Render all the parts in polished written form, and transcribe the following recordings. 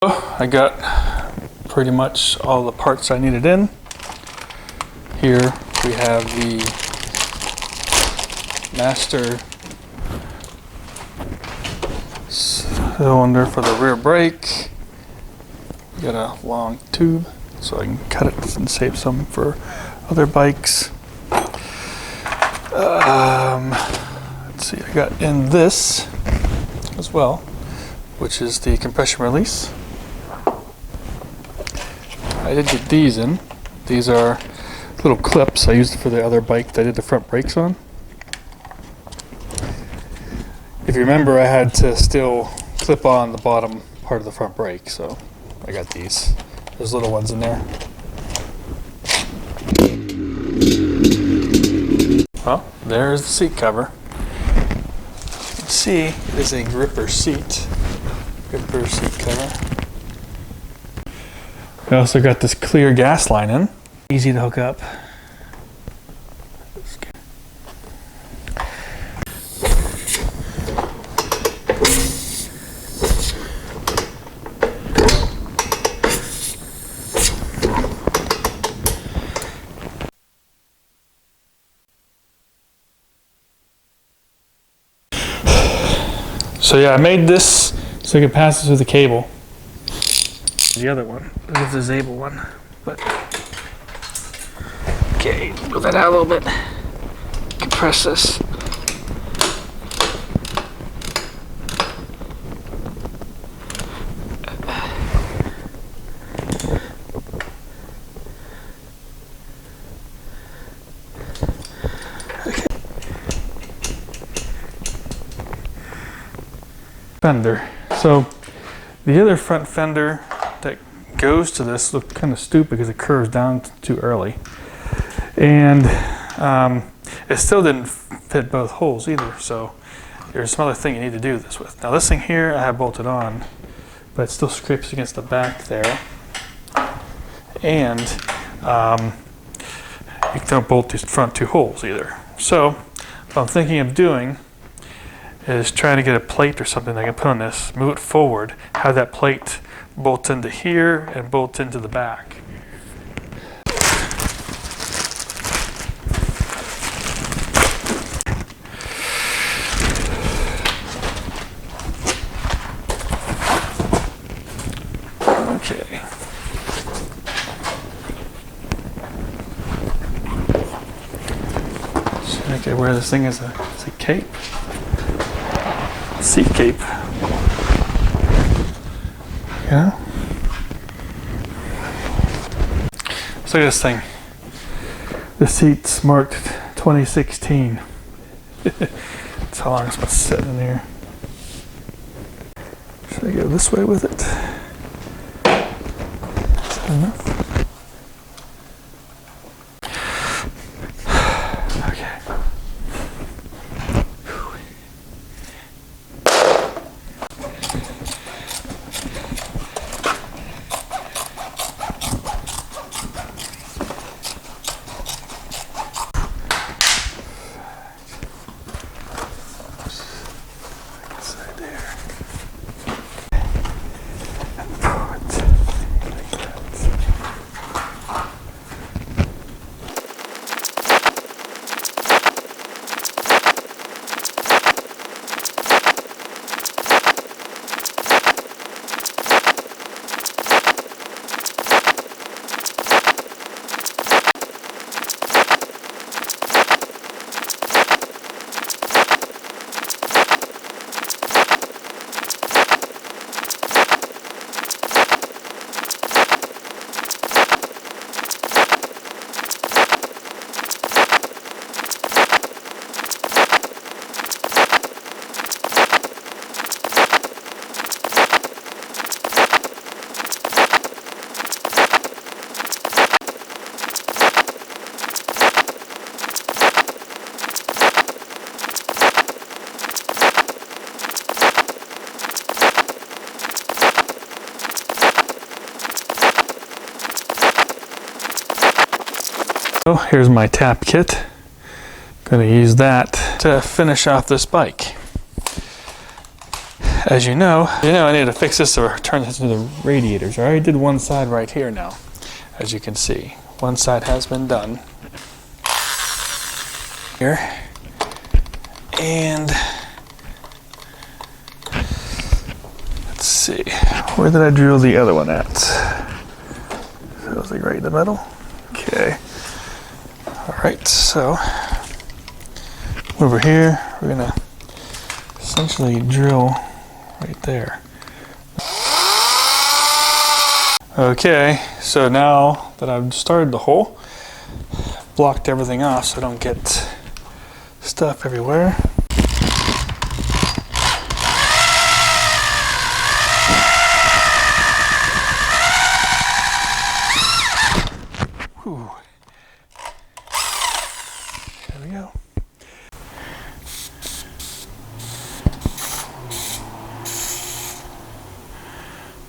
I got pretty much all the parts I needed in. Here we have the master cylinder for the rear brake. Got a long tube so I can cut it and save some for other bikes. Let's see, I got in this as well, which is the compression release. I did get these in. These are little clips I used for the other bike that I did the front brakes on. If you remember, I had to still clip on the bottom part of the front brake, so I got these. There's little ones in there. Well, there's the seat cover. You can see it is a gripper seat cover. I also got this clear gas line in. Easy to hook up. So yeah, I made this so I could pass it through the cable. The other one, this is the Zabel one, but okay, move that out a little bit. Compress this. Fender. So the other front fender that goes to this looked kind of stupid because it curves down too early, and it still didn't fit both holes either. So there's some other thing you need to do this with. Now this thing here I have bolted on, but it still scrapes against the back there, and you don't bolt these front two holes either. So what I'm thinking of doing is trying to get a plate or something I can put on this, move it forward, have that plate bolt into here and bolt into the back. Okay. So I could wear this thing as a cape. Seat cape. Yeah. So look at this thing. The seat's marked 2016. That's how long it's been sitting in here. Should I go this way with it? Is that enough? So here's my tap kit. Gonna use that to finish off this bike. as you know, I need to fix this to turn this into the radiators. I already did one side right here now, as you can see. One side has been done. Here. And let's see, where did I drill the other one at? So it was like right in the middle. Okay. All right, so over here, we're gonna essentially drill right there. Okay, so now that I've started the hole, blocked everything off so I don't get stuff everywhere. Whew. There we go.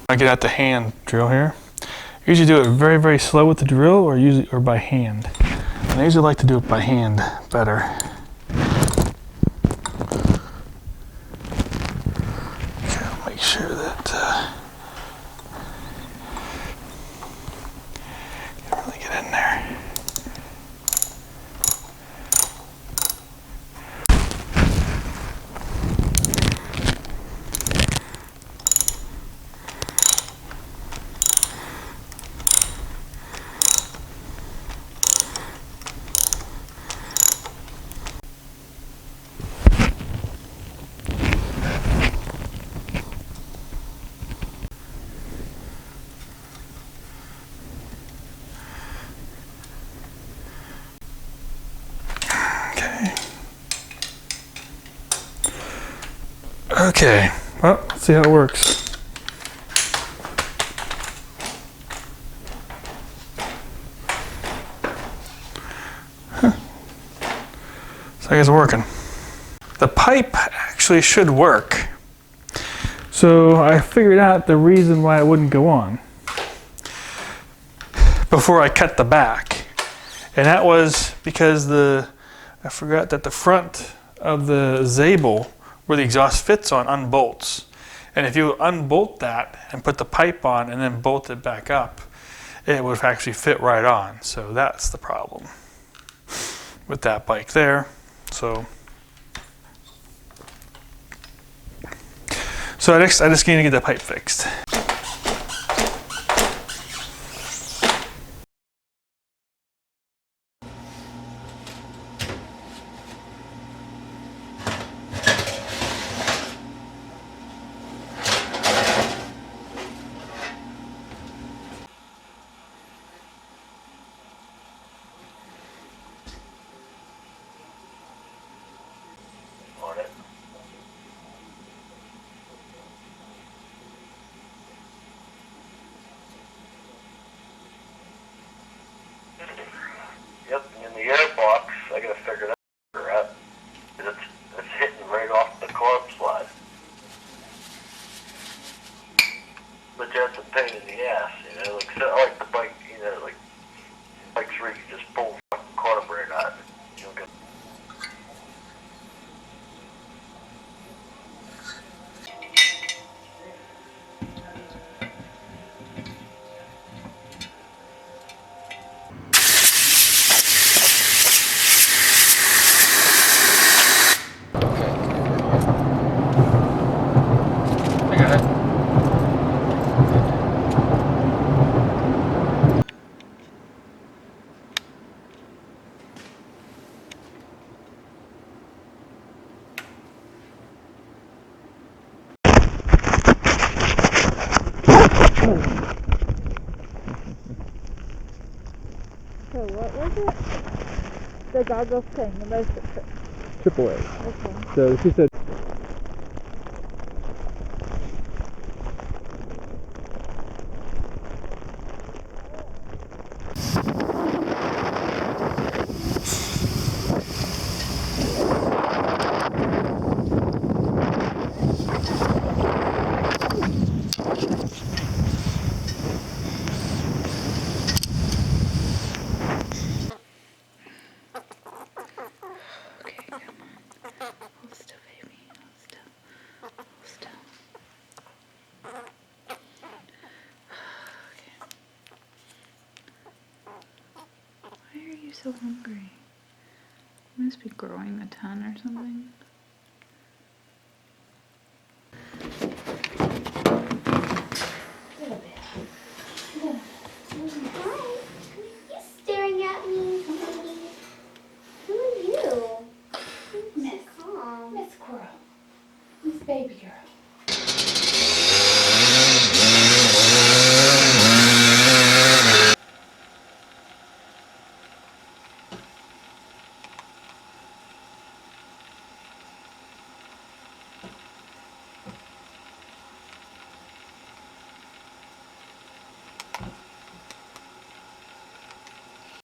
I get out the hand drill here. I usually do it very, very slow with the drill, or by hand. And I usually like to do it by hand better. Okay, I'll make sure that you can really get in there. Okay, well, let's see how it works. Huh. So I guess it's working. The pipe actually should work. So I figured out the reason why it wouldn't go on before I cut the back. And that was because I forgot that the front of the Zabel, where the exhaust fits on, unbolts. And if you unbolt that and put the pipe on and then bolt it back up, it would actually fit right on. So that's the problem with that bike there. So I just need to get that pipe fixed. Yep, in the airbox, I gotta figure that out. It's hitting right off the carb slide. But that's a pain in the ass, you know. Like, so I like the bike, you know, like bikes where you can just pull the fucking carburetor out. You don't get. So what was it? The goggles thing, the most AAA. okay. So she said. Still you so hungry? You must be growing a ton or something. Hi. You staring at me? Who are you? Miss. Calm. Miss Squirrel. Miss Baby Girl.